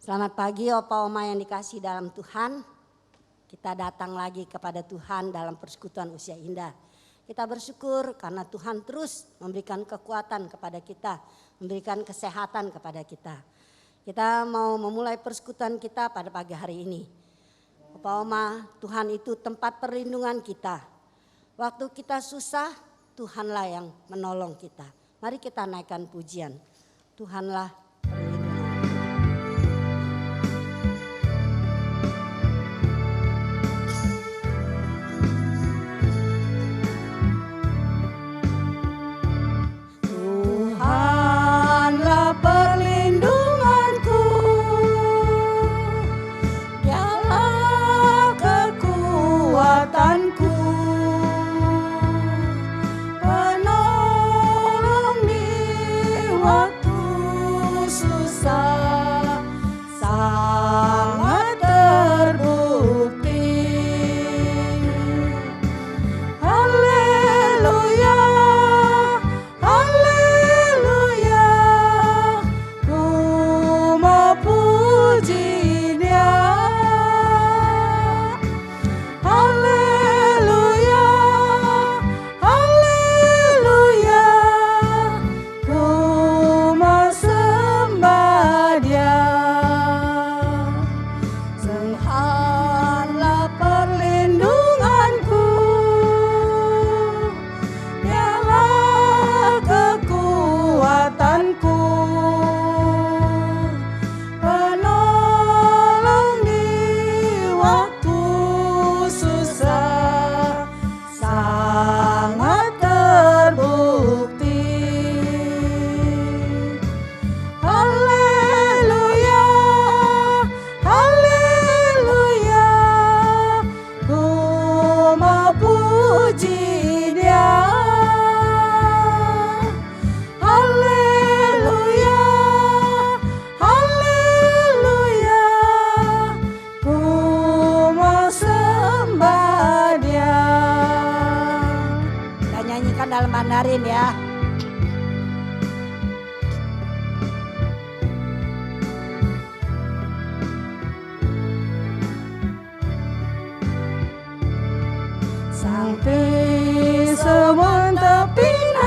Selamat pagi Opa Oma yang dikasih dalam Tuhan. Kita datang lagi kepada Tuhan dalam persekutuan usia indah. Kita bersyukur karena Tuhan terus memberikan kekuatan kepada kita, memberikan kesehatan kepada kita. Kita mau memulai persekutuan kita pada pagi hari ini. Opa Oma, Tuhan itu tempat perlindungan kita. Waktu kita susah, Tuhanlah yang menolong kita. Mari kita naikkan pujian. Tuhanlah perlindungan. Dalam Mandarin ya. Sampai semua pinan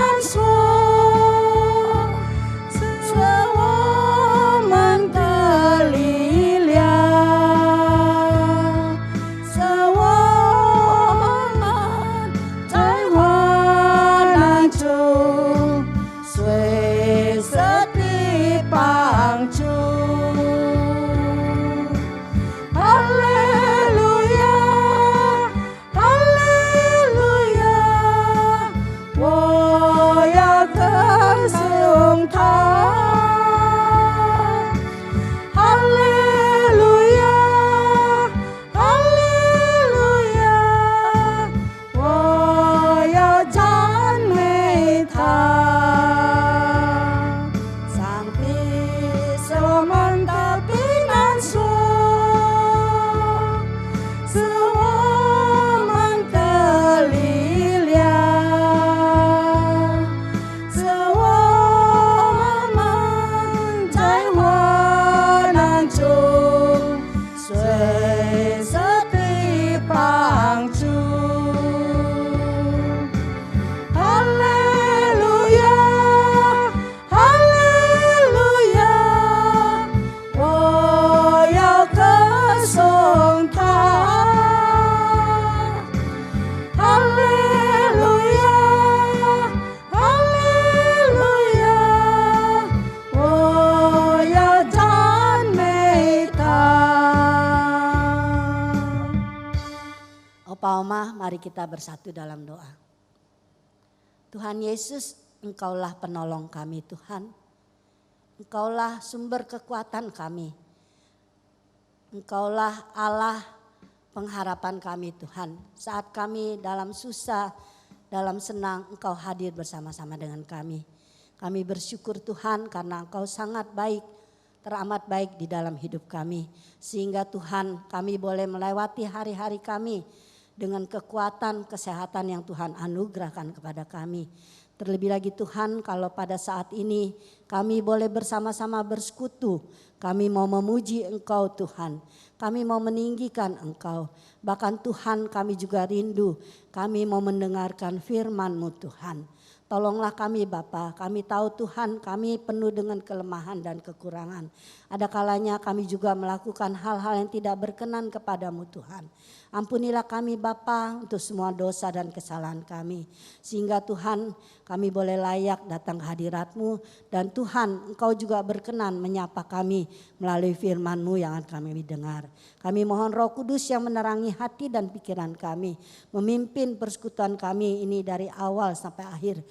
Mari kita bersatu dalam doa. Tuhan Yesus, Engkaulah penolong kami Tuhan. Engkaulah sumber kekuatan kami. Engkaulah Allah pengharapan kami Tuhan. Saat kami dalam susah, dalam senang, Engkau hadir bersama-sama dengan kami. Kami bersyukur Tuhan karena Engkau sangat baik, teramat baik di dalam hidup kami. Sehingga Tuhan kami boleh melewati hari-hari kami dengan kekuatan kesehatan yang Tuhan anugerahkan kepada kami. Terlebih lagi Tuhan, kalau pada saat ini kami boleh bersama-sama bersekutu, kami mau memuji Engkau Tuhan, kami mau meninggikan Engkau. Bahkan Tuhan, kami juga rindu, kami mau mendengarkan firman-Mu Tuhan. Tolonglah kami Bapa, kami tahu Tuhan kami penuh dengan kelemahan dan kekurangan. Ada kalanya kami juga melakukan hal-hal yang tidak berkenan kepadamu Tuhan. Ampunilah kami Bapa untuk semua dosa dan kesalahan kami. Sehingga Tuhan kami boleh layak datang ke hadirat-Mu. Dan Tuhan Engkau juga berkenan menyapa kami melalui firman-Mu yang akan kami dengar. Kami mohon Roh Kudus yang menerangi hati dan pikiran kami. Memimpin persekutuan kami ini dari awal sampai akhir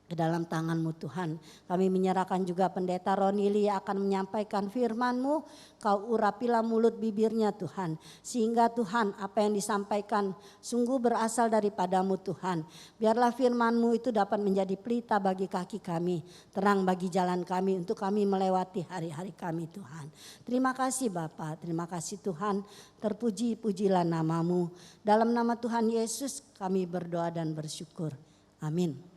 ke dalam tangan-Mu Tuhan. Kami menyerahkan juga pendeta Ronili yang akan menyampaikan firman-Mu. Kau urapilah mulut bibirnya Tuhan. Sehingga Tuhan apa yang disampaikan sungguh berasal daripada-Mu Tuhan. Biarlah firman-Mu itu dapat menjadi pelita bagi kaki kami. Terang bagi jalan kami untuk kami melewati hari-hari kami Tuhan. Terima kasih Bapa, terima kasih Tuhan. Terpuji-pujilah nama-Mu. Dalam nama Tuhan Yesus kami berdoa dan bersyukur. Amin.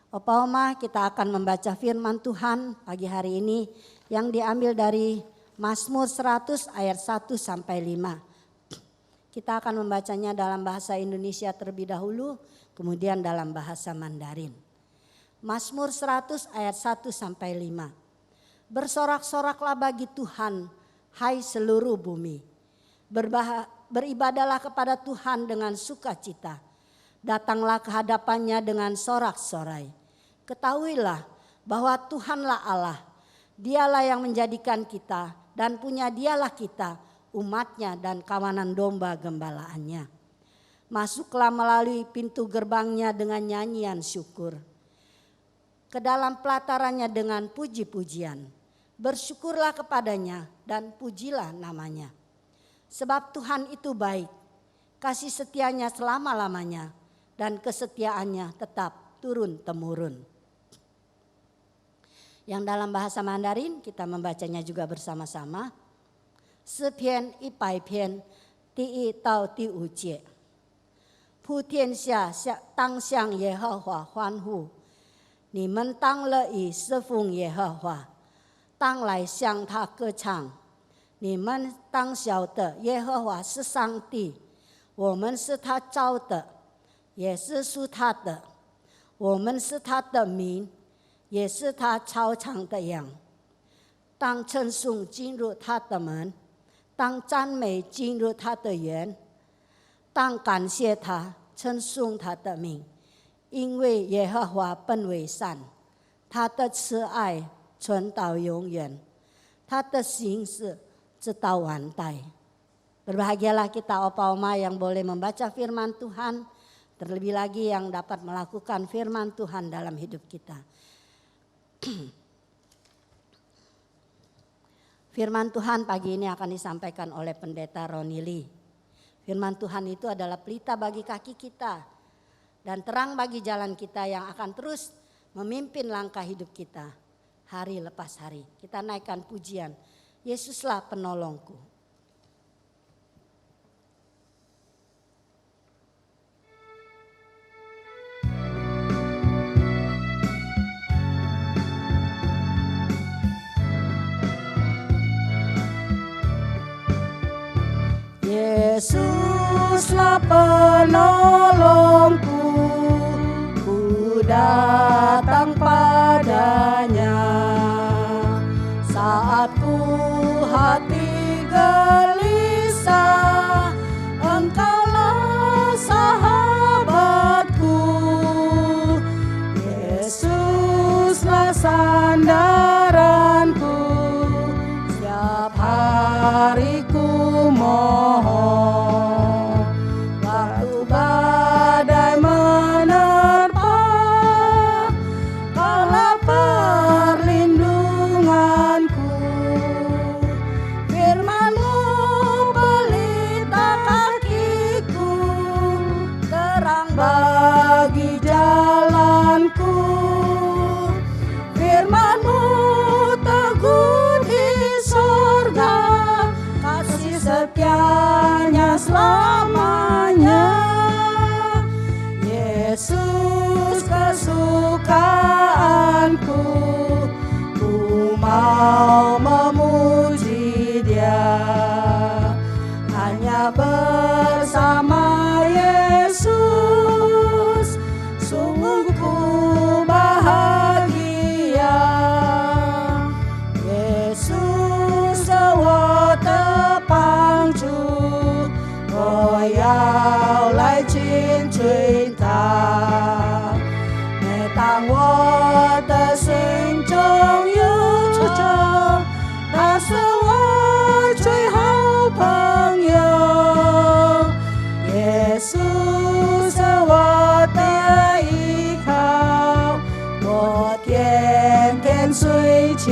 Opa Oma, kita akan membaca firman Tuhan pagi hari ini yang diambil dari Mazmur 100 ayat 1 sampai 5. Kita akan membacanya dalam bahasa Indonesia terlebih dahulu, kemudian dalam bahasa Mandarin. Mazmur 100 ayat 1 sampai 5. Bersorak-soraklah bagi Tuhan, hai seluruh bumi. Beribadalah kepada Tuhan dengan sukacita. Datanglah ke hadapannya dengan sorak-sorai. Ketahuilah bahwa Tuhanlah Allah. Dialah yang menjadikan kita dan punya dialah kita, umatnya dan kawanan domba gembalaannya. Masuklah melalui pintu gerbangnya dengan nyanyian syukur. Ke dalam pelatarannya dengan puji-pujian. Bersyukurlah kepadanya dan pujilah namanya. Sebab Tuhan itu baik, kasih setianya selama-lamanya dan kesetiaannya tetap turun-temurun. Yang dalam bahasa Mandarin kita membacanya juga bersama-sama. 诗篇100篇第1到第5节。普天下当向耶和华欢呼，你们当乐意侍奉耶和华，当来向他歌唱。你们当晓得耶和华是上帝，我们是他造的，也是属他的，我们是他的民，也是他操场的羊。当称颂进入他的门，当赞美进入他的园，当感谢他，称颂他的名，因为耶和华本为善，他的慈爱存到永远，他的行事直到万代。Berbahagialah kita Opa Oma yang boleh membaca firman Tuhan, terlebih lagi yang dapat melakukan firman Tuhan dalam hidup kita. Firman Tuhan pagi ini akan disampaikan oleh pendeta Ronili. Firman Tuhan itu adalah pelita bagi kaki kita dan terang bagi jalan kita yang akan terus memimpin langkah hidup kita hari lepas hari. Kita naikkan pujian, Yesuslah penolongku. Yesuslah penolongku, ku datang padanya. Saat ku hati gelisah, Engkaulah sahabatku. Yesuslah sandaranku, setiap hari ku mohon. Waktu badai menerpa,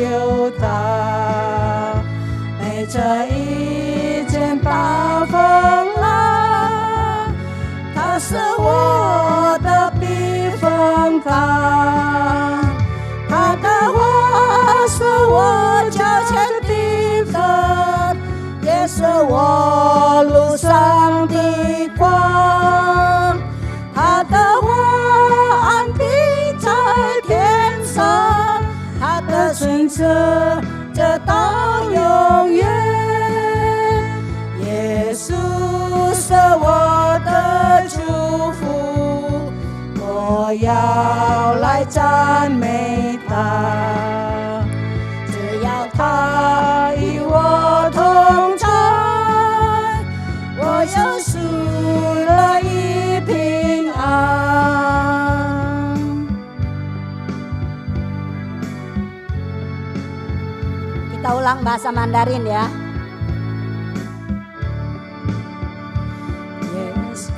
求他，没这一件大风浪，他是我的避风港，他的话是我脚前的地方，也是我路上的光，他的话安定在天上，他的存折直到永远。耶稣是我的祝福，我要来赞美他，只要他与我同在，我有属了一平安。Kita ulang bahasa Mandarin ya. Yes.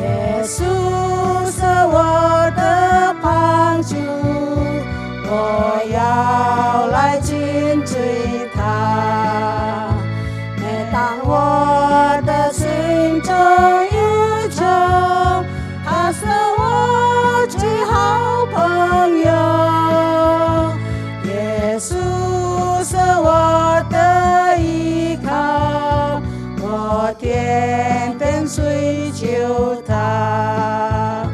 Yesus是我的帮助，我要来紧追他。每当我的心中忧愁，他是我最好朋友。耶稣是我的依靠，我天天追求他，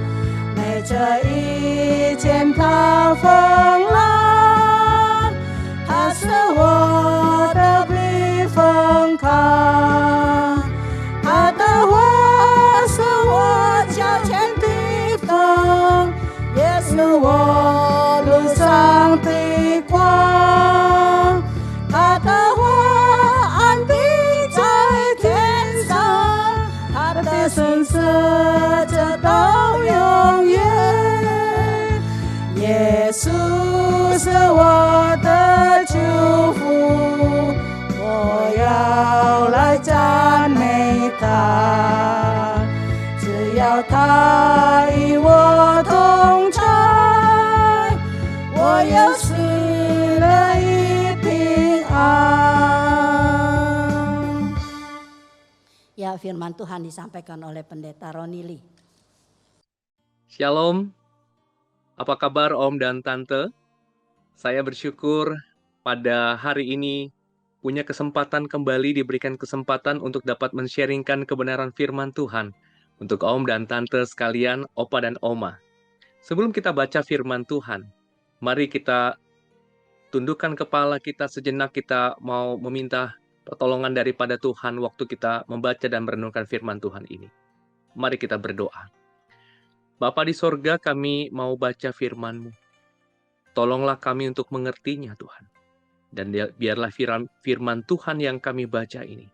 没这一件大风浪，他是我的避风港，他的话是我脚前的风，也是我路上的光，他的话安定在天上，他的神色直到永远。耶稣是我的祝福，我要来赞美他，只要他与我同在，我有死了一平安。 Ya, firman Tuhan disampaikan oleh Pendeta Ronili. Shalom, apa kabar Om dan Tante? Saya bersyukur pada hari ini punya kesempatan kembali diberikan kesempatan untuk dapat men-sharingkan kebenaran firman Tuhan untuk Om dan Tante sekalian, Opa dan Oma. Sebelum kita baca firman Tuhan, mari kita tundukkan kepala kita sejenak, kita mau meminta pertolongan daripada Tuhan waktu kita membaca dan merenungkan firman Tuhan ini. Mari kita berdoa. Bapa di sorga, kami mau baca firman-Mu. Tolonglah kami untuk mengertinya, Tuhan. Dan biarlah firman Tuhan yang kami baca ini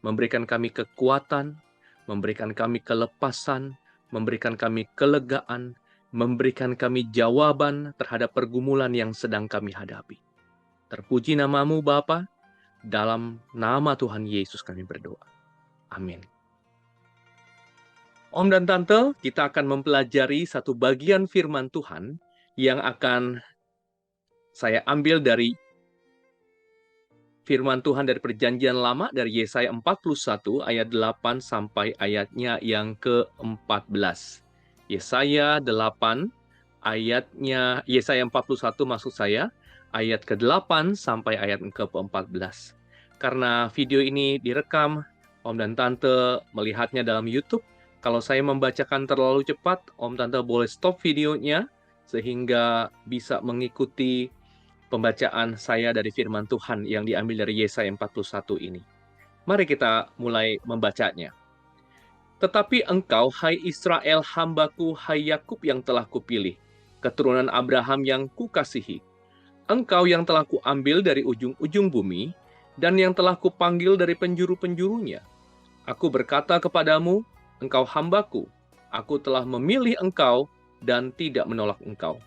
memberikan kami kekuatan, memberikan kami kelepasan, memberikan kami kelegaan, memberikan kami jawaban terhadap pergumulan yang sedang kami hadapi. Terpuji nama-Mu, Bapa. Dalam nama Tuhan Yesus kami berdoa. Amin. Om dan Tante, kita akan mempelajari satu bagian firman Tuhan yang akan saya ambil dari firman Tuhan dari Perjanjian Lama, dari Yesaya 41 ayat 8 sampai ayatnya yang ke-14. Yesaya 8 ayatnya, Yesaya 41 maksud saya, ayat ke-8 sampai ayat ke-14. Karena video ini direkam, Om dan Tante melihatnya dalam YouTube, kalau saya membacakan terlalu cepat, Om Tante boleh stop videonya, sehingga bisa mengikuti pembacaan saya dari firman Tuhan yang diambil dari Yesaya 41 ini. Mari kita mulai membacanya. Tetapi engkau, hai Israel, hambaku, hai Yakub yang telah kupilih, keturunan Abraham yang kukasihi, engkau yang telah kuambil dari ujung-ujung bumi, dan yang telah kupanggil dari penjuru-penjurunya. Aku berkata kepadamu, engkau hambaku, aku telah memilih engkau, dan tidak menolak engkau.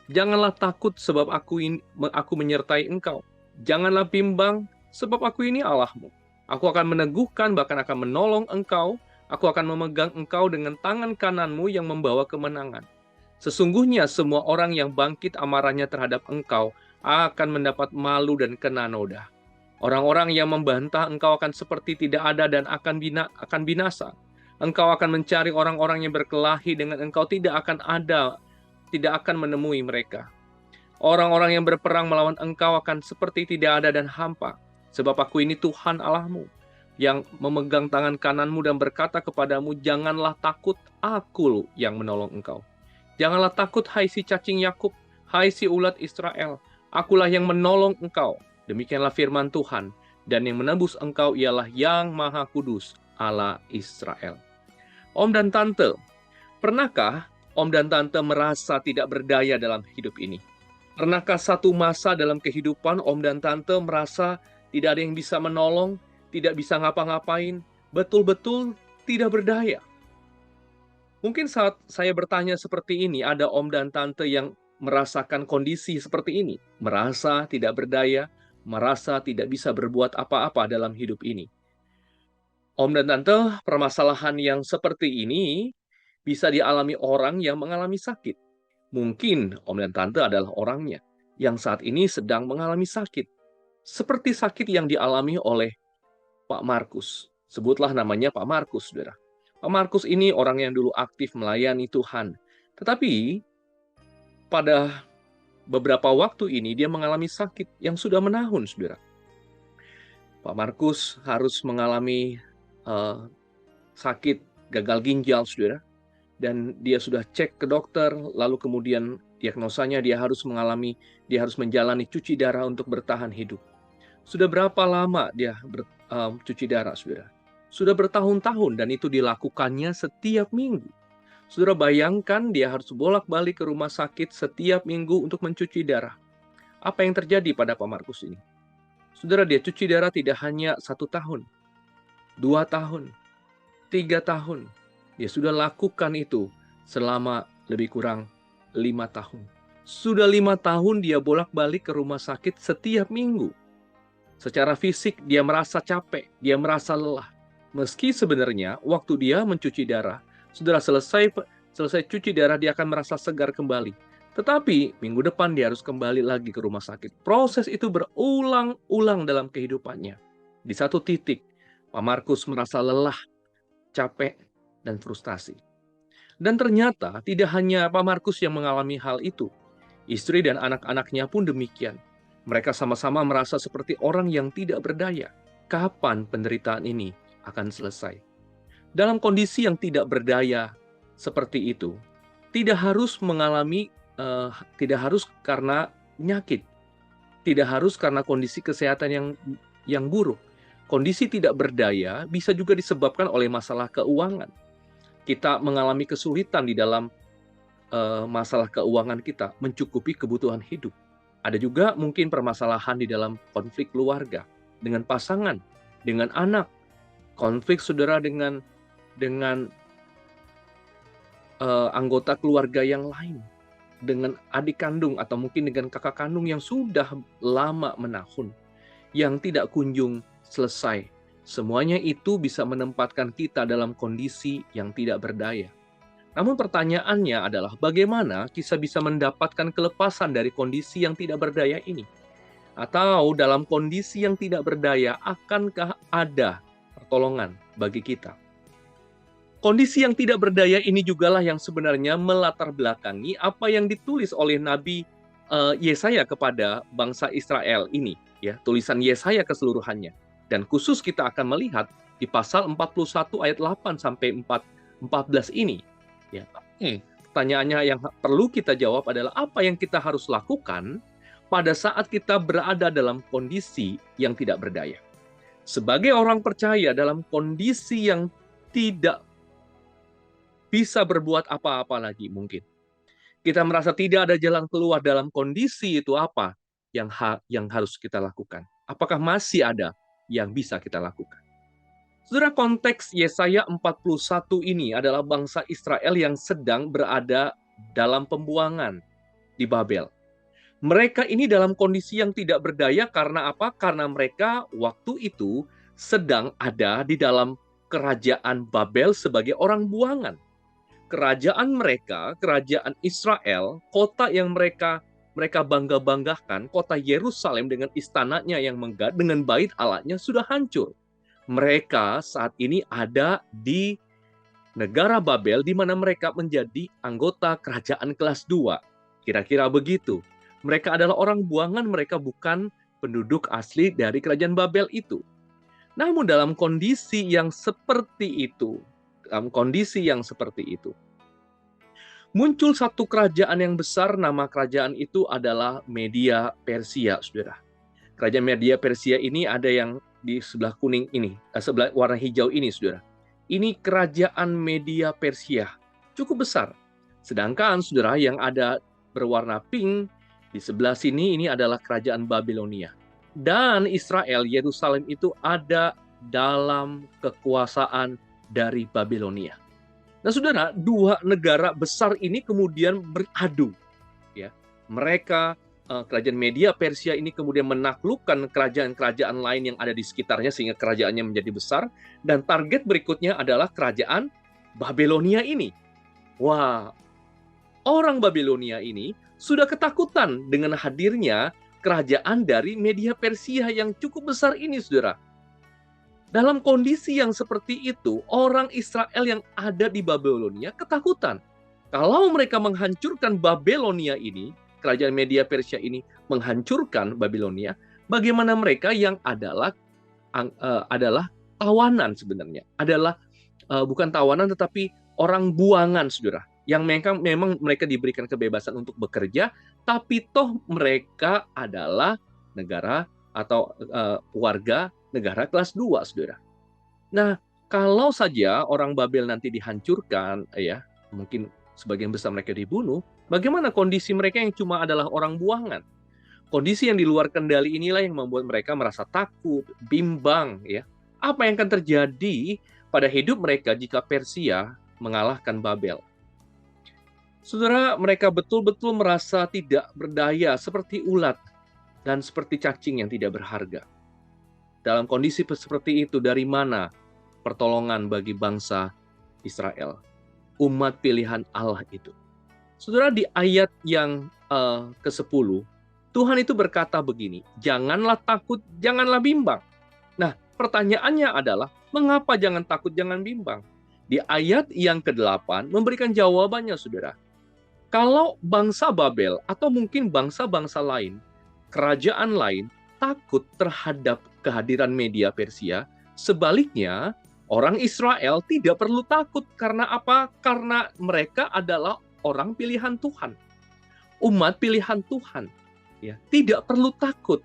Janganlah takut sebab aku menyertai engkau. Janganlah bimbang sebab aku ini Allahmu. Aku akan meneguhkan, bahkan akan menolong engkau. Aku akan memegang engkau dengan tangan kananmu yang membawa kemenangan. Sesungguhnya semua orang yang bangkit amarahnya terhadap engkau akan mendapat malu dan kena noda. Orang-orang yang membantah engkau akan seperti tidak ada dan akan binasa. Engkau akan mencari orang-orang yang berkelahi dengan engkau, tidak akan menemui mereka. Orang-orang yang berperang melawan engkau akan seperti tidak ada dan hampa. Sebab aku ini Tuhan Allahmu, yang memegang tangan kananmu dan berkata kepadamu, janganlah takut, aku yang menolong engkau. Janganlah takut, hai si cacing Yakub, hai si ulat Israel, akulah yang menolong engkau. Demikianlah firman Tuhan, dan yang menebus engkau ialah Yang Maha Kudus, Allah Israel. Om dan Tante, pernahkah Om dan Tante merasa tidak berdaya dalam hidup ini? Pernahkah satu masa dalam kehidupan Om dan Tante merasa tidak ada yang bisa menolong, tidak bisa ngapa-ngapain, betul-betul tidak berdaya? Mungkin saat saya bertanya seperti ini, ada Om dan Tante yang merasakan kondisi seperti ini, merasa tidak berdaya, merasa tidak bisa berbuat apa-apa dalam hidup ini. Om dan Tante, permasalahan yang seperti ini bisa dialami orang yang mengalami sakit. Mungkin Om dan Tante adalah orangnya yang saat ini sedang mengalami sakit. Seperti sakit yang dialami oleh Pak Markus. Sebutlah namanya Pak Markus, saudara. Pak Markus ini orang yang dulu aktif melayani Tuhan. Tetapi pada beberapa waktu ini dia mengalami sakit yang sudah menahun, saudara. Pak Markus harus mengalami sakit gagal ginjal, saudara. Dan dia sudah cek ke dokter, lalu kemudian diagnosanya dia harus menjalani cuci darah untuk bertahan hidup. Sudah berapa lama dia cuci darah, saudara? Sudah bertahun-tahun, dan itu dilakukannya setiap minggu. Saudara bayangkan dia harus bolak-balik ke rumah sakit setiap minggu untuk mencuci darah. Apa yang terjadi pada Pak Markus ini? Saudara, dia cuci darah tidak hanya 1 tahun, 2 tahun, 3 tahun. Dia sudah lakukan itu selama lebih kurang 5 tahun. Sudah 5 tahun dia bolak-balik ke rumah sakit setiap minggu. Secara fisik dia merasa capek, dia merasa lelah. Meski sebenarnya waktu dia mencuci darah, sudah selesai cuci darah dia akan merasa segar kembali. Tetapi minggu depan dia harus kembali lagi ke rumah sakit. Proses itu berulang-ulang dalam kehidupannya. Di satu titik, Pak Markus merasa lelah, capek, dan frustasi. Dan ternyata tidak hanya Pak Markus yang mengalami hal itu. Istri dan anak-anaknya pun demikian. Mereka sama-sama merasa seperti orang yang tidak berdaya. Kapan penderitaan ini akan selesai? Dalam kondisi yang tidak berdaya seperti itu, tidak harus karena penyakit, tidak harus karena kondisi kesehatan yang buruk. Kondisi tidak berdaya bisa juga disebabkan oleh masalah keuangan. Kita mengalami kesulitan di dalam masalah keuangan kita, mencukupi kebutuhan hidup. Ada juga mungkin permasalahan di dalam konflik keluarga, dengan pasangan, dengan anak, konflik saudara dengan anggota keluarga yang lain, dengan adik kandung atau mungkin dengan kakak kandung yang sudah lama menahun, yang tidak kunjung selesai. Semuanya itu bisa menempatkan kita dalam kondisi yang tidak berdaya. Namun pertanyaannya adalah bagaimana kita bisa mendapatkan kelepasan dari kondisi yang tidak berdaya ini? Atau dalam kondisi yang tidak berdaya, akankah ada pertolongan bagi kita? Kondisi yang tidak berdaya ini jugalah yang sebenarnya melatar belakangi apa yang ditulis oleh Nabi Yesaya kepada bangsa Israel ini, ya, tulisan Yesaya keseluruhannya. Dan khusus kita akan melihat di pasal 41 ayat 8 sampai 14 ini. Ya. Pertanyaannya yang perlu kita jawab adalah apa yang kita harus lakukan pada saat kita berada dalam kondisi yang tidak berdaya. Sebagai orang percaya dalam kondisi yang tidak bisa berbuat apa-apa lagi mungkin. Kita merasa tidak ada jalan keluar dalam kondisi itu, apa yang harus kita lakukan? Apakah masih ada yang bisa kita lakukan? Saudara, konteks Yesaya 41 ini adalah bangsa Israel yang sedang berada dalam pembuangan di Babel. Mereka ini dalam kondisi yang tidak berdaya karena apa? Karena mereka waktu itu sedang ada di dalam kerajaan Babel sebagai orang buangan. Kerajaan mereka, kerajaan Israel, kota yang mereka bangga-banggakan, kota Yerusalem dengan istananya yang megah, dengan bait Allahnya sudah hancur. Mereka saat ini ada di negara Babel di mana mereka menjadi anggota kerajaan kelas 2. Kira-kira begitu. Mereka adalah orang buangan, mereka bukan penduduk asli dari kerajaan Babel itu. Namun dalam kondisi yang seperti itu, muncul satu kerajaan yang besar, nama kerajaan itu adalah Media Persia, saudara. Kerajaan Media Persia ini ada yang di sebelah kuning ini, sebelah warna hijau ini, saudara. Ini kerajaan Media Persia, cukup besar. Sedangkan, saudara, yang ada berwarna pink, di sebelah sini ini adalah kerajaan Babilonia. Dan Israel, Yerusalem itu ada dalam kekuasaan dari Babilonia. Nah, saudara, dua negara besar ini kemudian beradu. Ya, mereka, kerajaan Media Persia ini kemudian menaklukkan kerajaan-kerajaan lain yang ada di sekitarnya sehingga kerajaannya menjadi besar. Dan target berikutnya adalah kerajaan Babilonia ini. Wah, orang Babilonia ini sudah ketakutan dengan hadirnya kerajaan dari Media Persia yang cukup besar ini, saudara. Dalam kondisi yang seperti itu, orang Israel yang ada di Babilonia ketakutan. Kalau mereka menghancurkan Babilonia ini, kerajaan Media Persia ini menghancurkan Babilonia, bagaimana mereka yang adalah tawanan sebenarnya, adalah bukan tawanan tetapi orang buangan, saudara. Yang memang mereka diberikan kebebasan untuk bekerja, tapi toh mereka adalah negara atau warga negara kelas 2, saudara. Nah, kalau saja orang Babel nanti dihancurkan, ya, mungkin sebagian besar mereka dibunuh, bagaimana kondisi mereka yang cuma adalah orang buangan? Kondisi yang di luar kendali inilah yang membuat mereka merasa takut, bimbang, ya. Apa yang akan terjadi pada hidup mereka jika Persia mengalahkan Babel? Saudara, mereka betul-betul merasa tidak berdaya seperti ulat dan seperti cacing yang tidak berharga. Dalam kondisi seperti itu, dari mana pertolongan bagi bangsa Israel, umat pilihan Allah itu? Saudara, di ayat yang ke-10, Tuhan itu berkata begini, janganlah takut, janganlah bimbang. Nah, pertanyaannya adalah, mengapa jangan takut, jangan bimbang? Di ayat yang ke-8 memberikan jawabannya, saudara. Kalau bangsa Babel atau mungkin bangsa-bangsa lain, kerajaan lain takut terhadap kehadiran Media Persia, sebaliknya orang Israel tidak perlu takut. Karena apa? Karena mereka adalah orang pilihan Tuhan, umat pilihan Tuhan. Ya, tidak perlu takut.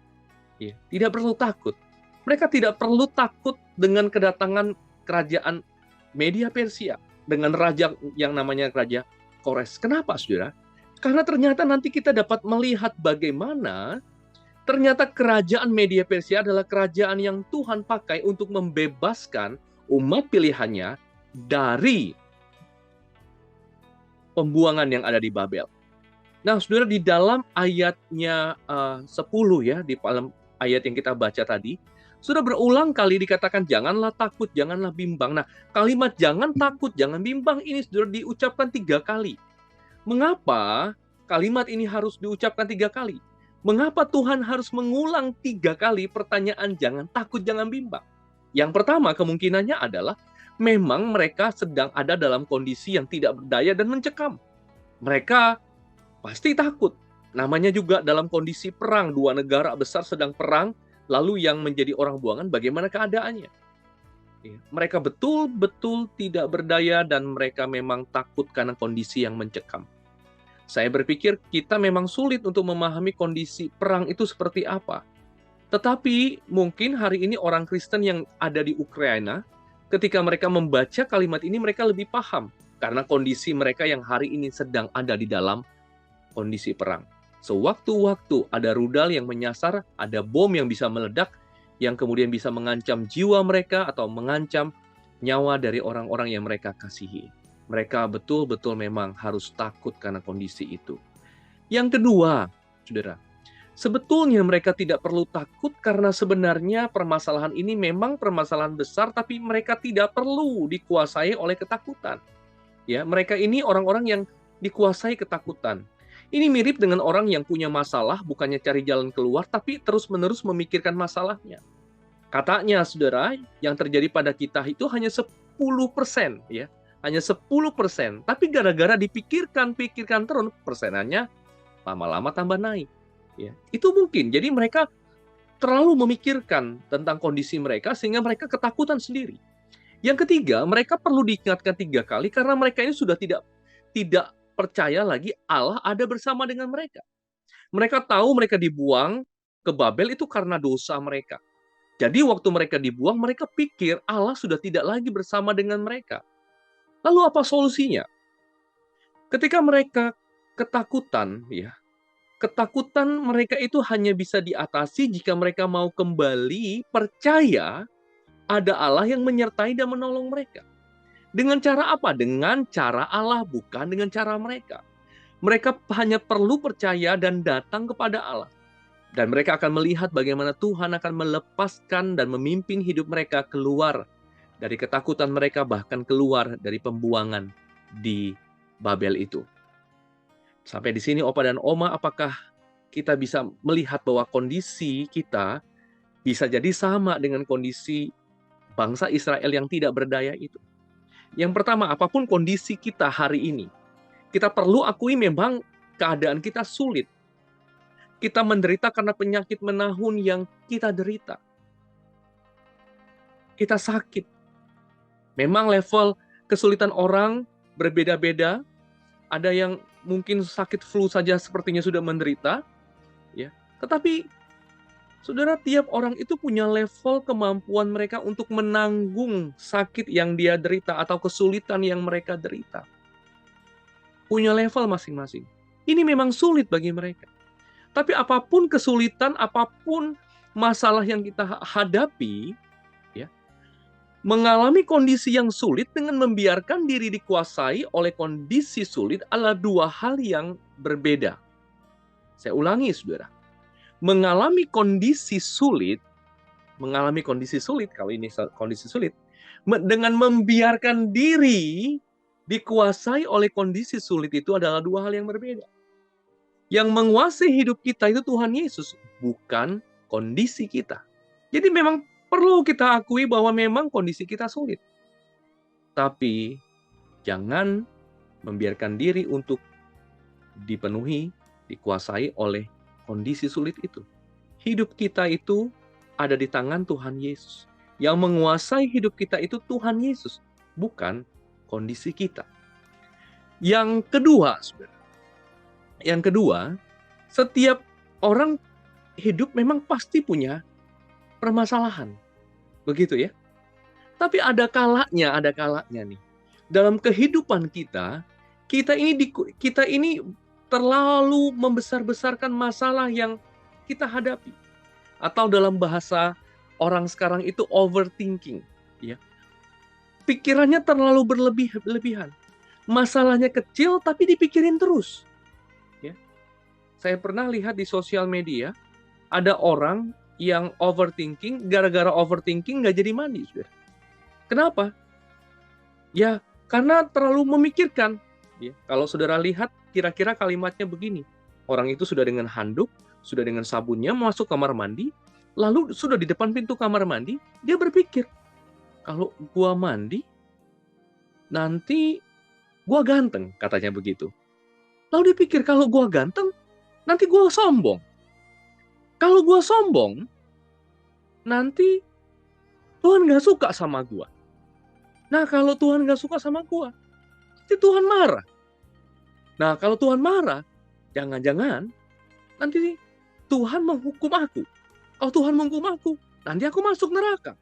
Ya, tidak perlu takut. Mereka tidak perlu takut dengan kedatangan kerajaan Media Persia dengan raja yang namanya Raja Kores. Kenapa, saudara? Karena ternyata nanti kita dapat melihat bagaimana ternyata kerajaan Media Persia adalah kerajaan yang Tuhan pakai untuk membebaskan umat pilihannya dari pembuangan yang ada di Babel. Nah, saudara, di dalam ayatnya 10 ya, di dalam ayat yang kita baca tadi, sudah berulang kali dikatakan janganlah takut, janganlah bimbang. Nah, kalimat jangan takut, jangan bimbang ini sudah diucapkan 3 kali. Mengapa kalimat ini harus diucapkan 3 kali? Mengapa Tuhan harus mengulang 3 kali pertanyaan jangan takut, jangan bimbang? Yang pertama kemungkinannya adalah memang mereka sedang ada dalam kondisi yang tidak berdaya dan mencekam. Mereka pasti takut. Namanya juga dalam kondisi perang, 2 negara besar sedang perang, lalu yang menjadi orang buangan bagaimana keadaannya? Mereka betul-betul tidak berdaya dan mereka memang takut karena kondisi yang mencekam. Saya berpikir kita memang sulit untuk memahami kondisi perang itu seperti apa. Tetapi mungkin hari ini orang Kristen yang ada di Ukraina, ketika mereka membaca kalimat ini mereka lebih paham. Karena kondisi mereka yang hari ini sedang ada di dalam kondisi perang. Sewaktu-waktu ada rudal yang menyasar, ada bom yang bisa meledak, yang kemudian bisa mengancam jiwa mereka atau mengancam nyawa dari orang-orang yang mereka kasihi. Mereka betul-betul memang harus takut karena kondisi itu. Yang kedua, saudara, sebetulnya mereka tidak perlu takut karena sebenarnya permasalahan ini memang permasalahan besar, tapi mereka tidak perlu dikuasai oleh ketakutan. Ya, mereka ini orang-orang yang dikuasai ketakutan. Ini mirip dengan orang yang punya masalah, bukannya cari jalan keluar, tapi terus-menerus memikirkan masalahnya. Katanya, saudara, yang terjadi pada kita itu hanya 10%, ya. Hanya 10%, tapi gara-gara dipikirkan terus, persenannya lama-lama tambah naik. Ya. Itu mungkin, jadi mereka terlalu memikirkan tentang kondisi mereka sehingga mereka ketakutan sendiri. Yang ketiga, mereka perlu diingatkan 3 kali karena mereka ini sudah tidak percaya lagi Allah ada bersama dengan mereka. Mereka tahu mereka dibuang ke Babel itu karena dosa mereka. Jadi waktu mereka dibuang, mereka pikir Allah sudah tidak lagi bersama dengan mereka. Lalu apa solusinya? Ketika mereka ketakutan, ya, ketakutan mereka itu hanya bisa diatasi jika mereka mau kembali percaya ada Allah yang menyertai dan menolong mereka. Dengan cara apa? Dengan cara Allah, bukan dengan cara mereka. Mereka hanya perlu percaya dan datang kepada Allah. Dan mereka akan melihat bagaimana Tuhan akan melepaskan dan memimpin hidup mereka keluar dari ketakutan mereka, bahkan keluar dari pembuangan di Babel itu. Sampai di sini Opa dan Oma, apakah kita bisa melihat bahwa kondisi kita bisa jadi sama dengan kondisi bangsa Israel yang tidak berdaya itu? Yang pertama, apapun kondisi kita hari ini, kita perlu akui memang keadaan kita sulit. Kita menderita karena penyakit menahun yang kita derita. Kita sakit. Memang level kesulitan orang berbeda-beda. Ada yang mungkin sakit flu saja sepertinya sudah menderita, ya. Tetapi saudara, tiap orang itu punya level kemampuan mereka untuk menanggung sakit yang dia derita atau kesulitan yang mereka derita. Punya level masing-masing. Ini memang sulit bagi mereka. Tapi apapun kesulitan, apapun masalah yang kita hadapi, mengalami kondisi yang sulit dengan membiarkan diri dikuasai oleh kondisi sulit adalah 2 hal yang berbeda. Saya ulangi, saudara. Mengalami kondisi sulit, kalau ini kondisi sulit, dengan membiarkan diri dikuasai oleh kondisi sulit itu adalah 2 hal yang berbeda. Yang menguasai hidup kita itu Tuhan Yesus, bukan kondisi kita. Jadi memang perlu kita akui bahwa memang kondisi kita sulit. Tapi jangan membiarkan diri untuk dipenuhi, dikuasai oleh kondisi sulit itu. Hidup kita itu ada di tangan Tuhan Yesus. Yang menguasai hidup kita itu Tuhan Yesus, bukan kondisi kita. Yang kedua, saudara. Yang kedua, setiap orang hidup memang pasti punya permasalahan. Begitu ya. Tapi ada kalanya nih. Dalam kehidupan kita ini terlalu membesar-besarkan masalah yang kita hadapi. Atau dalam bahasa orang sekarang itu overthinking, ya. Pikirannya terlalu berlebihan. Masalahnya kecil tapi dipikirin terus. Ya. Saya pernah lihat di sosial media ada orang yang overthinking, gara-gara overthinking nggak jadi mandi, saudara. Kenapa? Ya, karena terlalu memikirkan. Ya, kalau saudara lihat, kira-kira kalimatnya begini. Orang itu sudah dengan handuk, sudah dengan sabunnya masuk kamar mandi, lalu sudah di depan pintu kamar mandi, dia berpikir, kalau gua mandi, nanti gua ganteng, katanya begitu. Lalu dipikir, kalau gua ganteng, nanti gua sombong. Kalau gue sombong, nanti Tuhan gak suka sama gue. Nah, kalau Tuhan gak suka sama gue, nanti Tuhan marah. Nah, kalau Tuhan marah, jangan-jangan nanti Tuhan menghukum aku. Kalau Tuhan menghukum aku, nanti aku masuk neraka.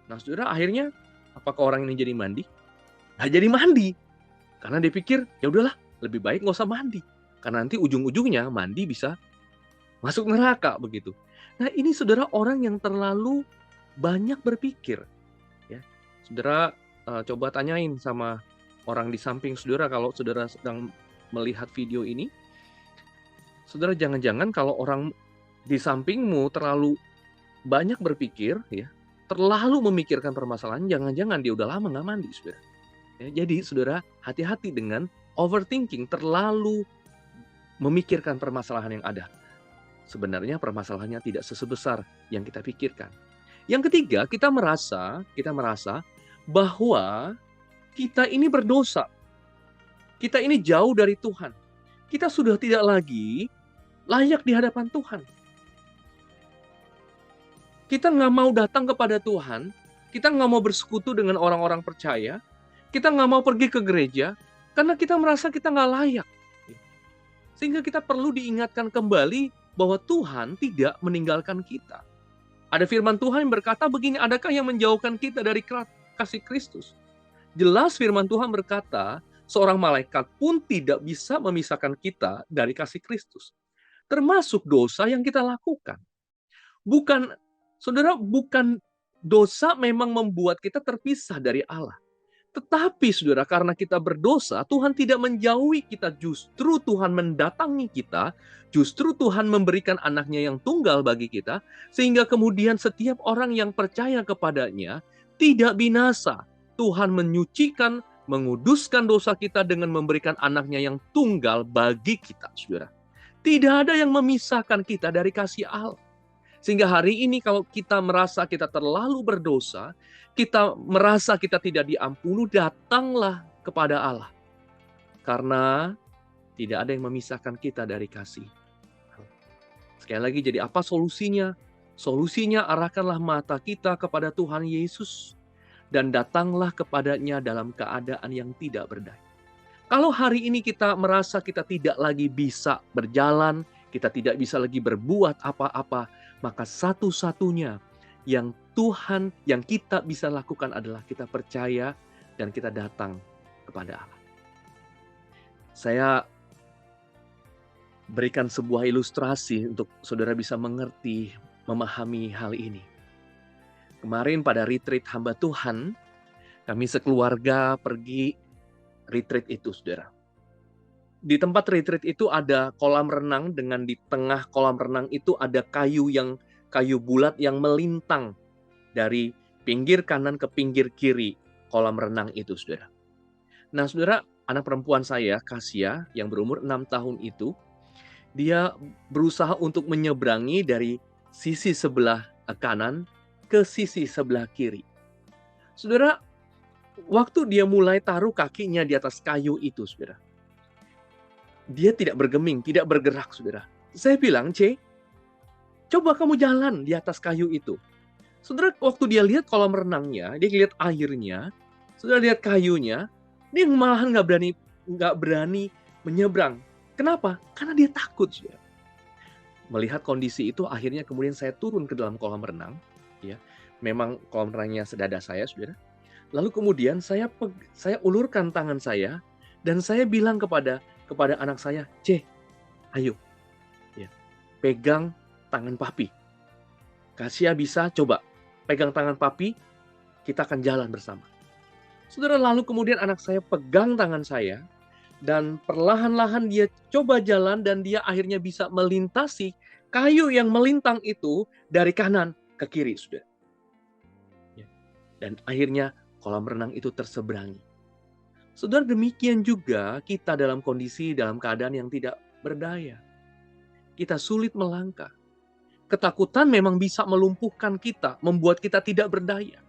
Nah, saudara, akhirnya apakah orang ini jadi mandi? Nggak jadi mandi. Karena dia pikir, ya udahlah, lebih baik nggak usah mandi. Karena nanti ujung-ujungnya mandi bisa masuk neraka begitu. Nah, ini saudara orang yang terlalu banyak berpikir. Ya, saudara coba tanyain sama orang di samping saudara kalau saudara sedang melihat video ini. Saudara, jangan-jangan kalau orang di sampingmu terlalu banyak berpikir, ya, terlalu memikirkan permasalahan, jangan-jangan dia udah lama nggak mandi, saudara. Ya, jadi saudara, hati-hati dengan overthinking, terlalu memikirkan permasalahan yang ada. Sebenarnya permasalahannya tidak sesebesar yang kita pikirkan. Yang ketiga, kita merasa bahwa kita ini berdosa. Kita ini jauh dari Tuhan. Kita sudah tidak lagi layak di hadapan Tuhan. Kita nggak mau datang kepada Tuhan, kita nggak mau bersekutu dengan orang-orang percaya, kita nggak mau pergi ke gereja, karena kita merasa kita nggak layak. Sehingga kita perlu diingatkan kembali bahwa Tuhan tidak meninggalkan kita. Ada firman Tuhan yang berkata begini, adakah yang menjauhkan kita dari kasih Kristus? Jelas firman Tuhan berkata, seorang malaikat pun tidak bisa memisahkan kita dari kasih Kristus. Termasuk dosa yang kita lakukan. Saudara, bukan dosa memang membuat kita terpisah dari Allah. Tetapi saudara, karena kita berdosa, Tuhan tidak menjauhi kita. Justru Tuhan mendatangi kita. Justru Tuhan memberikan anaknya yang tunggal bagi kita. Sehingga kemudian setiap orang yang percaya kepadanya tidak binasa. Tuhan menyucikan, menguduskan dosa kita dengan memberikan anaknya yang tunggal bagi kita, saudara. Tidak ada yang memisahkan kita dari kasih Allah. Sehingga hari ini kalau kita merasa kita terlalu berdosa, kita merasa kita tidak diampuni, datanglah kepada Allah. Karena tidak ada yang memisahkan kita dari kasih. Sekali lagi, jadi apa solusinya? Solusinya arahkanlah mata kita kepada Tuhan Yesus dan datanglah kepadanya dalam keadaan yang tidak berdaya. Kalau hari ini kita merasa kita tidak lagi bisa berjalan, kita tidak bisa lagi berbuat apa-apa, maka satu-satunya yang kita bisa lakukan adalah kita percaya dan kita datang kepada Allah. Saya berikan sebuah ilustrasi untuk saudara bisa mengerti, memahami hal ini. Kemarin pada retreat hamba Tuhan, kami sekeluarga pergi retreat itu, saudara. Di tempat retreat itu ada kolam renang, dengan di tengah kolam renang itu ada kayu bulat yang melintang dari pinggir kanan ke pinggir kiri kolam renang itu, saudara. Nah, saudara, anak perempuan saya, Kasia, yang berumur 6 tahun itu, dia berusaha untuk menyeberangi dari sisi sebelah kanan ke sisi sebelah kiri. Saudara, waktu dia mulai taruh kakinya di atas kayu itu, saudara, dia tidak bergeming, tidak bergerak, saudara. Saya bilang, coba kamu jalan di atas kayu itu. Saudara, waktu dia lihat kolam renangnya, dia lihat airnya, saudara lihat kayunya, dia malahan nggak berani menyeberang. Kenapa? Karena dia takut, saudara. Melihat kondisi itu, akhirnya kemudian saya turun ke dalam kolam renang. Ya, memang kolam renangnya sedada saya, saudara. Lalu kemudian saya ulurkan tangan saya dan saya bilang kepada anak saya, ayo, ya, pegang tangan papi. Kasia bisa coba pegang tangan papi, kita akan jalan bersama. Saudara, lalu kemudian anak saya pegang tangan saya dan perlahan-lahan dia coba jalan dan dia akhirnya bisa melintasi kayu yang melintang itu dari kanan ke kiri, saudara. Ya. Dan akhirnya kolam renang itu terseberangi. Saudara, demikian juga kita dalam keadaan yang tidak berdaya. Kita sulit melangkah. Ketakutan memang bisa melumpuhkan kita, membuat kita tidak berdaya.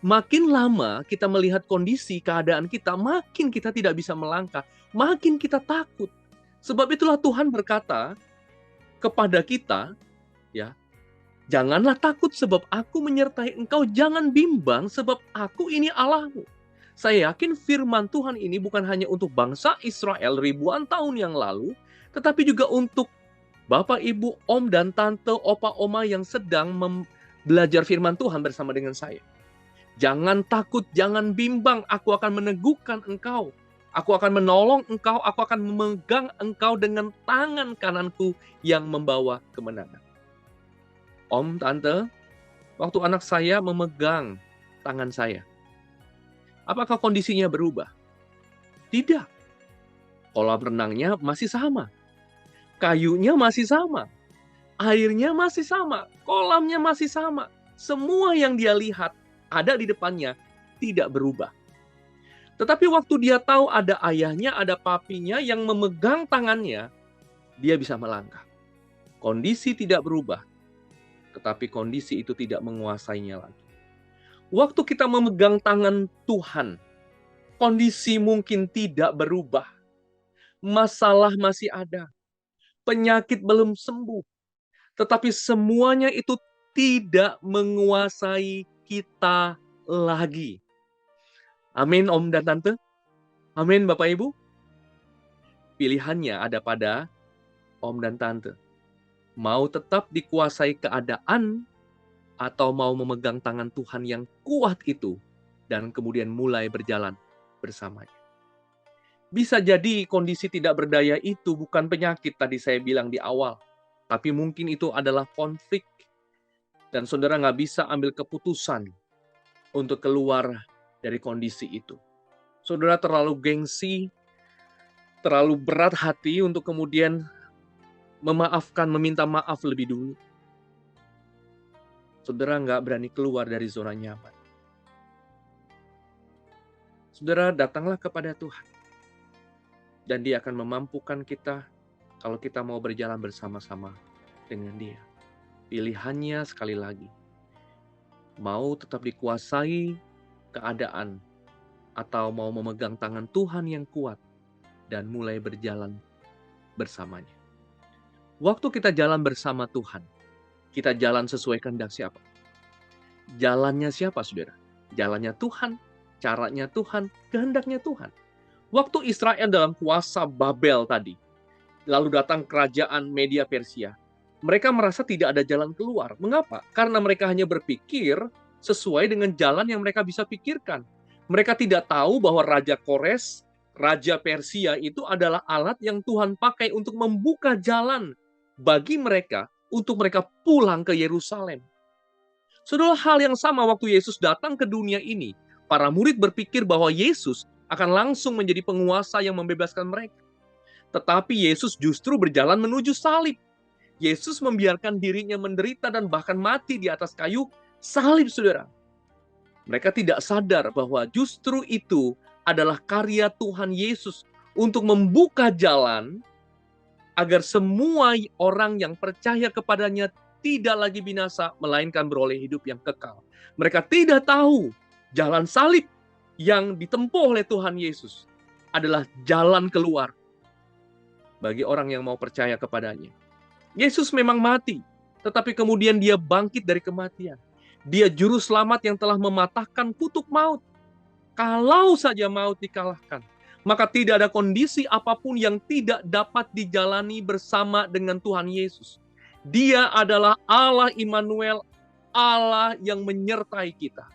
Makin lama kita melihat kondisi keadaan kita, makin kita tidak bisa melangkah, makin kita takut. Sebab itulah Tuhan berkata kepada kita, ya, janganlah takut sebab aku menyertai engkau, jangan bimbang sebab aku ini Allahmu. Saya yakin firman Tuhan ini bukan hanya untuk bangsa Israel ribuan tahun yang lalu, tetapi juga untuk Bapak, Ibu, Om, dan Tante, Opa, Oma yang sedang belajar firman Tuhan bersama dengan saya. Jangan takut, jangan bimbang, aku akan meneguhkan engkau. Aku akan menolong engkau, aku akan memegang engkau dengan tangan kananku yang membawa kemenangan. Om, Tante, waktu anak saya memegang tangan saya, apakah kondisinya berubah? Tidak. Kolam renangnya masih sama. Kayunya masih sama. Airnya masih sama. Kolamnya masih sama. Semua yang dia lihat ada di depannya tidak berubah. Tetapi waktu dia tahu ada ayahnya, ada papinya yang memegang tangannya, dia bisa melangkah. Kondisi tidak berubah, tetapi kondisi itu tidak menguasainya lagi. Waktu kita memegang tangan Tuhan, kondisi mungkin tidak berubah. Masalah masih ada. Penyakit belum sembuh. Tetapi semuanya itu tidak menguasai kita lagi. Amin, Om dan Tante. Amin, Bapak Ibu. Pilihannya ada pada Om dan Tante. Mau tetap dikuasai keadaan atau mau memegang tangan Tuhan yang kuat itu dan kemudian mulai berjalan bersamanya. Bisa jadi kondisi tidak berdaya itu bukan penyakit tadi saya bilang di awal. Tapi mungkin itu adalah konflik. Dan saudara nggak bisa ambil keputusan untuk keluar dari kondisi itu. Saudara terlalu gengsi, terlalu berat hati untuk kemudian memaafkan, meminta maaf lebih dulu. Saudara nggak berani keluar dari zona nyaman. Saudara datanglah kepada Tuhan. Dan Dia akan memampukan kita kalau kita mau berjalan bersama-sama dengan Dia. Pilihannya sekali lagi, mau tetap dikuasai keadaan atau mau memegang tangan Tuhan yang kuat dan mulai berjalan bersamanya. Waktu kita jalan bersama Tuhan, kita jalan sesuai kehendak siapa? Jalannya siapa, saudara? Jalannya Tuhan, caranya Tuhan, kehendaknya Tuhan. Waktu Israel dalam kuasa Babel tadi, lalu datang kerajaan Media Persia, mereka merasa tidak ada jalan keluar. Mengapa? Karena mereka hanya berpikir sesuai dengan jalan yang mereka bisa pikirkan. Mereka tidak tahu bahwa Raja Kores, Raja Persia itu adalah alat yang Tuhan pakai untuk membuka jalan bagi mereka untuk mereka pulang ke Yerusalem. Saudara, hal yang sama waktu Yesus datang ke dunia ini, para murid berpikir bahwa Yesus akan langsung menjadi penguasa yang membebaskan mereka. Tetapi Yesus justru berjalan menuju salib. Yesus membiarkan dirinya menderita dan bahkan mati di atas kayu salib, saudara. Mereka tidak sadar bahwa justru itu adalah karya Tuhan Yesus untuk membuka jalan agar semua orang yang percaya kepadanya tidak lagi binasa, melainkan beroleh hidup yang kekal. Mereka tidak tahu jalan salib yang ditempuh oleh Tuhan Yesus adalah jalan keluar bagi orang yang mau percaya kepadanya. Yesus memang mati, tetapi kemudian Dia bangkit dari kematian. Dia juru selamat yang telah mematahkan kutuk maut. Kalau saja maut dikalahkan, maka tidak ada kondisi apapun yang tidak dapat dijalani bersama dengan Tuhan Yesus. Dia adalah Allah Immanuel, Allah yang menyertai kita.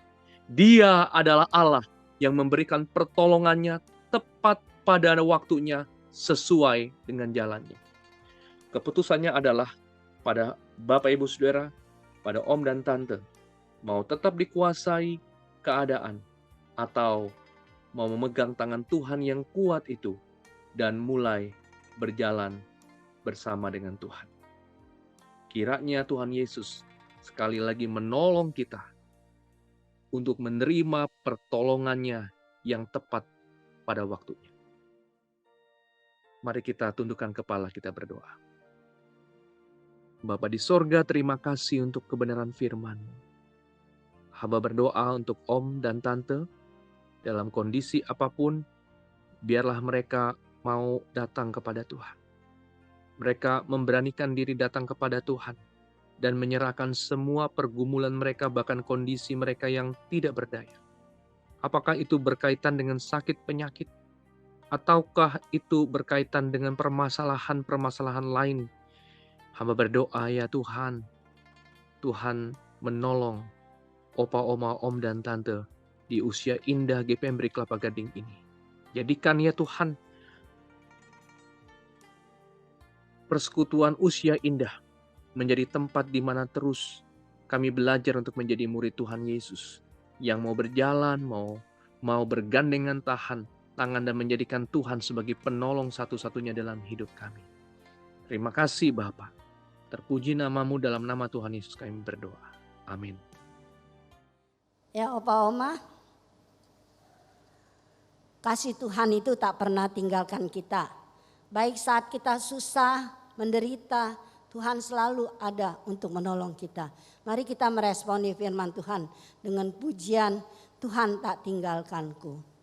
Dia adalah Allah yang memberikan pertolongannya tepat pada waktunya sesuai dengan jalannya. Keputusannya adalah pada Bapak Ibu Saudara, pada Om dan Tante, mau tetap dikuasai keadaan atau mau memegang tangan Tuhan yang kuat itu dan mulai berjalan bersama dengan Tuhan. Kiranya Tuhan Yesus sekali lagi menolong kita untuk menerima pertolongannya yang tepat pada waktunya. Mari kita tundukkan kepala, kita berdoa. Bapa di sorga, terima kasih untuk kebenaran firman. Hamba berdoa untuk Om dan Tante, dalam kondisi apapun, biarlah mereka mau datang kepada Tuhan. Mereka memberanikan diri datang kepada Tuhan, dan menyerahkan semua pergumulan mereka, bahkan kondisi mereka yang tidak berdaya. Apakah itu berkaitan dengan sakit penyakit, ataukah itu berkaitan dengan permasalahan-permasalahan lain? Hamba berdoa ya Tuhan, Tuhan menolong opa, oma, om, dan tante di usia indah GPMBRI Kelapa Gading ini. Jadikan ya Tuhan, persekutuan usia indah menjadi tempat di mana terus kami belajar untuk menjadi murid Tuhan Yesus, yang mau berjalan, mau bergandengan tangan tangan dan menjadikan Tuhan sebagai penolong satu-satunya dalam hidup kami. Terima kasih Bapa. Terpuji namamu, dalam nama Tuhan Yesus kami berdoa. Amin. Ya Opa Oma, kasih Tuhan itu tak pernah tinggalkan kita. Baik saat kita susah, menderita, Tuhan selalu ada untuk menolong kita. Mari kita meresponi firman Tuhan dengan pujian, Tuhan tak tinggalkanku.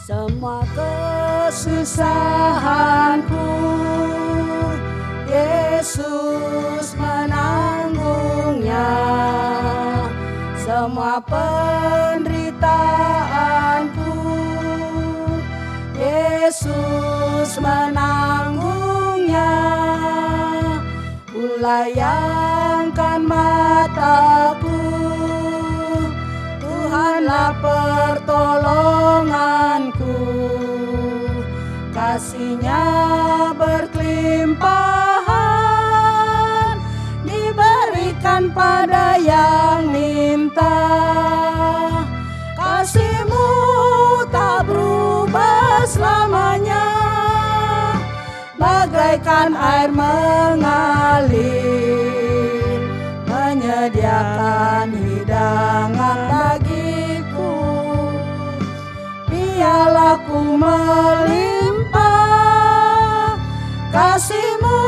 Semua kesusahanku, Yesus menanggungnya. Semua penderitaanku, Yesus menanggungnya. Ulayangkan mataku, Tuhanlah pertolonganku. Kasih-Nya berkelimpahan, diberikan pada yang minta. Kasih-Mu tak berubah selamanya, bagaikan air mengalir, menyediakan hidangan bagiku. Pialaku melimpah, kasih-Mu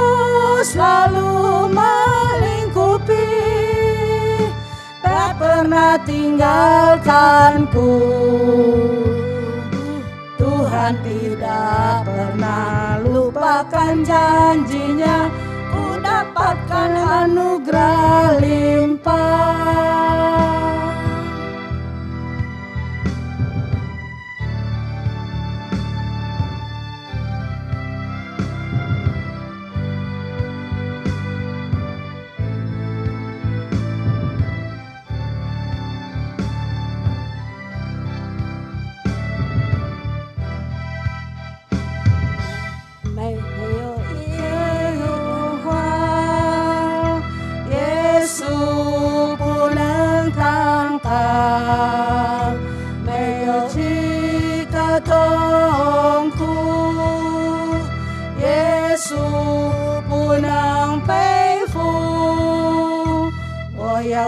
selalu melingkupi, tak pernah tinggalkanku. Tuhan tidak pernah lupakan janjinya, ku dapatkan anugerah limpah.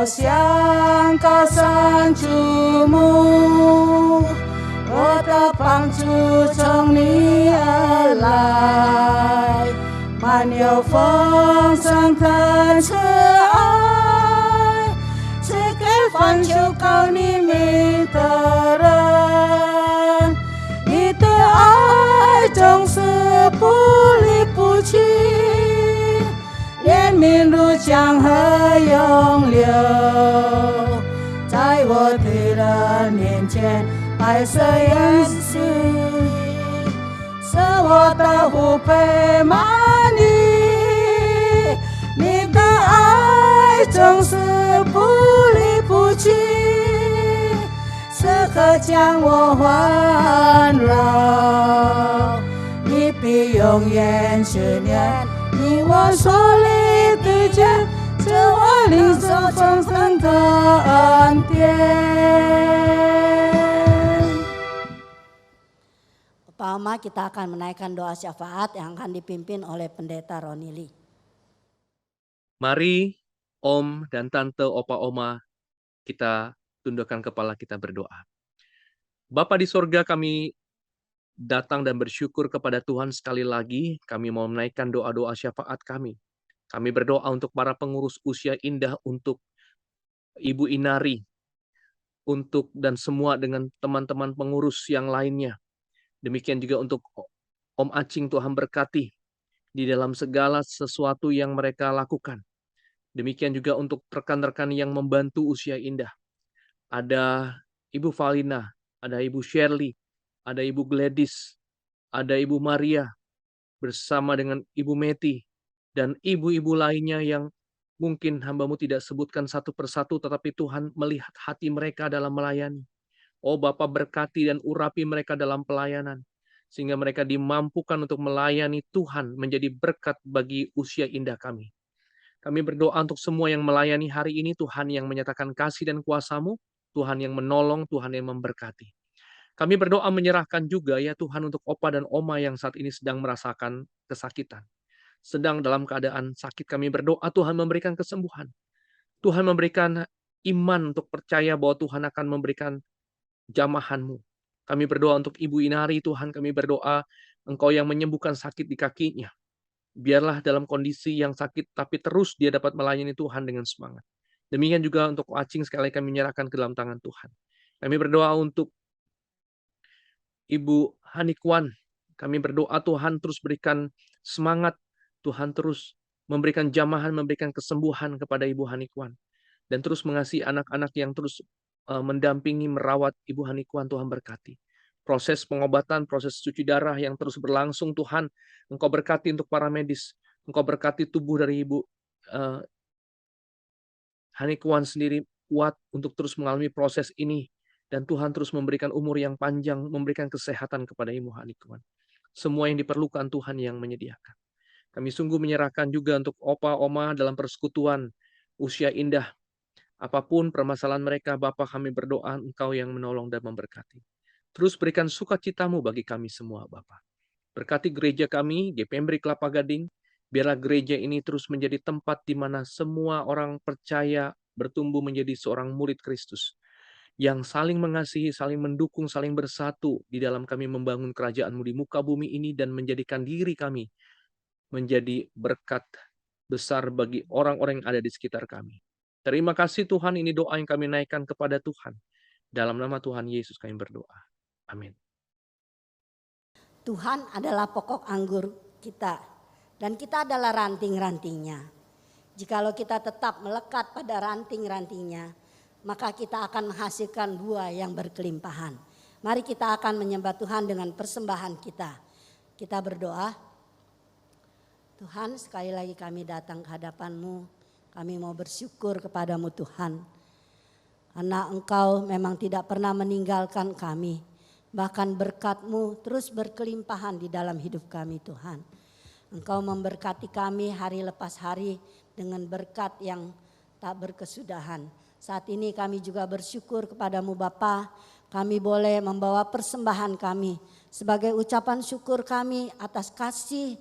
Yang kau sancumu, otapang cucong ni alai, man yo phong sang tan ai, sekai fan chu kau ni mi teran, itu ai trong sepuli puji. 怜悯如江河涌流，在我的人面前白色岩石，使我的湖配满你，你的爱总是不离不弃，时刻将我环绕，你必永远执念。 你我所立的约，是我领受丰盛的恩典。Pertama kita akan menaikkan doa syafaat yang akan dipimpin oleh Pendeta Ronili. Mari Om dan Tante Opa Oma kita tundukkan kepala kita berdoa. Bapa di sorga, kami datang dan bersyukur kepada Tuhan sekali lagi. Kami mau menaikkan doa-doa syafaat kami. Kami berdoa untuk para pengurus usia indah, untuk Ibu Inari, untuk dan semua dengan teman-teman pengurus yang lainnya. Demikian juga untuk Om Acing, Tuhan berkati di dalam segala sesuatu yang mereka lakukan. Demikian juga untuk rekan-rekan yang membantu usia indah. Ada Ibu Valina, ada Ibu Shirley, ada Ibu Gladys, ada Ibu Maria, bersama dengan Ibu Meti dan ibu-ibu lainnya yang mungkin hamba-Mu tidak sebutkan satu persatu, tetapi Tuhan melihat hati mereka dalam melayani. Oh Bapa, berkati dan urapi mereka dalam pelayanan, sehingga mereka dimampukan untuk melayani Tuhan menjadi berkat bagi usia indah kami. Kami berdoa untuk semua yang melayani hari ini, Tuhan yang menyatakan kasih dan kuasa-Mu, Tuhan yang menolong, Tuhan yang memberkati. Kami berdoa menyerahkan juga ya Tuhan untuk opa dan oma yang saat ini sedang merasakan kesakitan. Sedang dalam keadaan sakit, kami berdoa Tuhan memberikan kesembuhan. Tuhan memberikan iman untuk percaya bahwa Tuhan akan memberikan jamahan-Mu. Kami berdoa untuk Ibu Inari, Tuhan kami berdoa Engkau yang menyembuhkan sakit di kakinya. Biarlah dalam kondisi yang sakit, tapi terus dia dapat melayani Tuhan dengan semangat. Demikian juga untuk Acing, sekali lagi kami menyerahkan ke dalam tangan Tuhan. Kami berdoa untuk Ibu Hanikwan. Kami berdoa Tuhan terus berikan semangat. Tuhan terus memberikan jamahan, memberikan kesembuhan kepada Ibu Hanikwan. Dan terus mengasihi anak-anak yang terus mendampingi, merawat Ibu Hanikwan. Tuhan berkati. Proses pengobatan, proses cuci darah yang terus berlangsung, Tuhan, Engkau berkati untuk para medis. Engkau berkati tubuh dari Ibu Hanikwan sendiri kuat untuk terus mengalami proses ini. Dan Tuhan terus memberikan umur yang panjang, memberikan kesehatan kepada Ibu Hanikwan. Semua yang diperlukan Tuhan yang menyediakan. Kami sungguh menyerahkan juga untuk opa, oma dalam persekutuan usia indah. Apapun permasalahan mereka, Bapa, kami berdoa Engkau yang menolong dan memberkati. Terus berikan sukacita-Mu bagi kami semua, Bapa. Berkati gereja kami, GPMBRI Kelapa Gading. Biarlah gereja ini terus menjadi tempat di mana semua orang percaya bertumbuh menjadi seorang murid Kristus. Yang saling mengasihi, saling mendukung, saling bersatu di dalam kami membangun kerajaan-Mu di muka bumi ini dan menjadikan diri kami menjadi berkat besar bagi orang-orang yang ada di sekitar kami. Terima kasih Tuhan, ini doa yang kami naikkan kepada Tuhan. Dalam nama Tuhan Yesus kami berdoa. Amin. Tuhan adalah pokok anggur kita dan kita adalah ranting-rantingnya. Jikalau kita tetap melekat pada ranting-rantingnya, maka kita akan menghasilkan buah yang berkelimpahan. Mari kita akan menyembah Tuhan dengan persembahan kita. Kita berdoa. Tuhan, sekali lagi kami datang ke hadapan-Mu. Kami mau bersyukur kepada-Mu Tuhan. Karena Engkau memang tidak pernah meninggalkan kami. Bahkan berkat-Mu terus berkelimpahan di dalam hidup kami Tuhan. Engkau memberkati kami hari lepas hari dengan berkat yang tak berkesudahan. Saat ini kami juga bersyukur kepada-Mu Bapa. Kami boleh membawa persembahan kami sebagai ucapan syukur kami atas kasih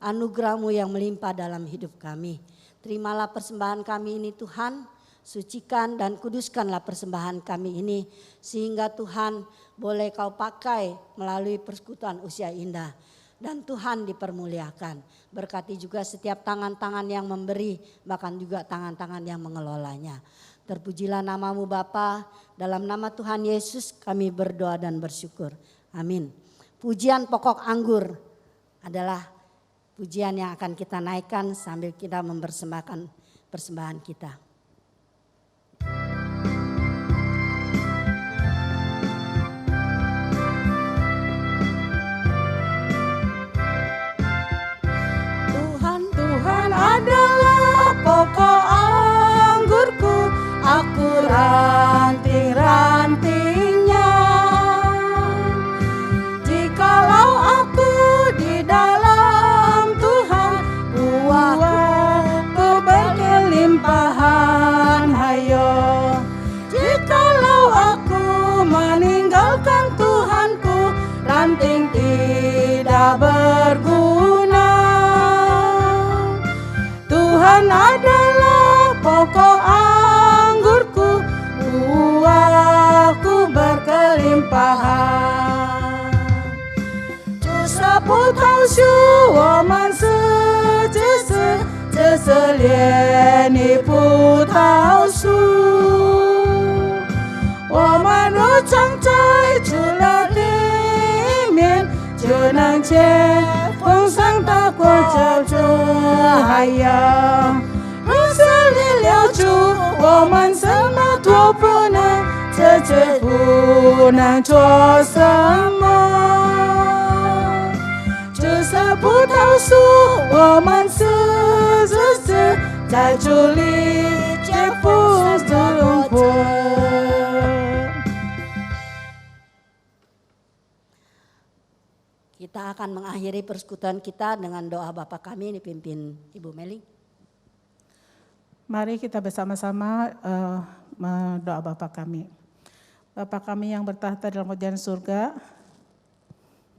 anugerah-Mu yang melimpah dalam hidup kami. Terimalah persembahan kami ini Tuhan. Sucikan dan kuduskanlah persembahan kami ini. Sehingga Tuhan boleh Kau pakai melalui persekutuan usia indah. Dan Tuhan dipermuliakan. Berkati juga setiap tangan-tangan yang memberi. Bahkan juga tangan-tangan yang mengelolanya. Terpujilah nama-Mu Bapa. Dalam nama Tuhan Yesus kami berdoa dan bersyukur. Amin. Pujian pokok anggur adalah pujian yang akan kita naikkan sambil kita mempersembahkan persembahan kita. Tuhan adalah pokok anggurku, aku ranting-rantingnya. Jikalau aku di dalam Tuhan, buahku berkelimpahan. Hayo, jikalau aku meninggalkan Tuhanku, ranting tidak berguna. Tuhan adalah pokok anggurku, buahku berkelimpahan. 就是葡萄树，我们是枝子，这是连理葡萄树。我们若长在主的里面，就能结丰盛的果子。还有，若是离了主，我们什么都不能，这绝不能做什么。就是葡不逃出我们此时在主里接福的荣华。 Kita akan mengakhiri persekutuan kita dengan doa Bapa kami dipimpin Ibu Meli. Mari kita bersama-sama mendoa Bapa kami. Bapa kami yang bertahta dalam kerajaan surga,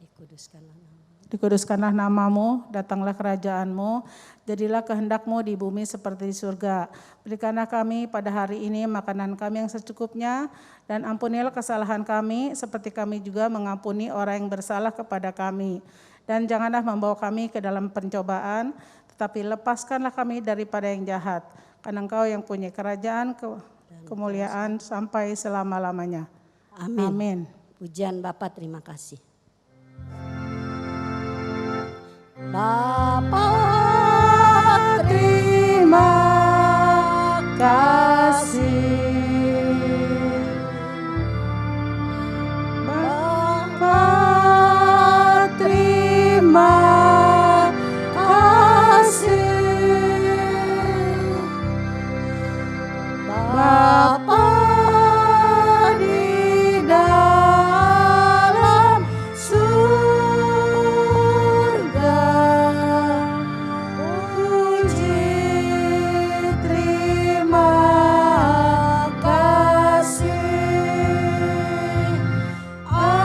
Dikuduskanlah nama. dikuduskanlah namamu, datanglah kerajaanmu, jadilah kehendakmu di bumi seperti di surga. Berikanlah kami pada hari ini makanan kami yang secukupnya, dan ampunilah kesalahan kami seperti kami juga mengampuni orang yang bersalah kepada kami. Dan janganlah membawa kami ke dalam pencobaan, tetapi lepaskanlah kami daripada yang jahat. Karena Engkau yang punya kerajaan, kemuliaan sampai selama-lamanya. Amin. Amin. Pujian Bapa, terima kasih. Bapa, Terima kasih. Bapa, terima kasih. Bapa di dalam surga, puji terima kasih. Amin.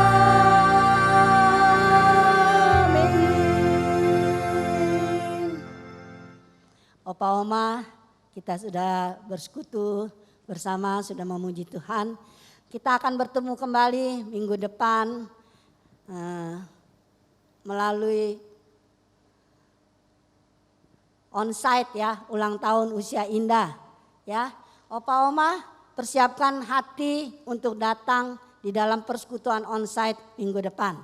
Opa Oma, kita sudah bersekutu bersama, sudah memuji Tuhan. Kita akan bertemu kembali minggu depan melalui onsite ya, ulang tahun usia indah ya. Opa Oma, persiapkan hati untuk datang di dalam persekutuan onsite minggu depan.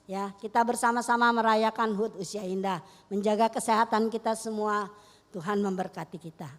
Ya, kita bersama-sama merayakan HUT usia indah, menjaga kesehatan kita semua. Tuhan memberkati kita.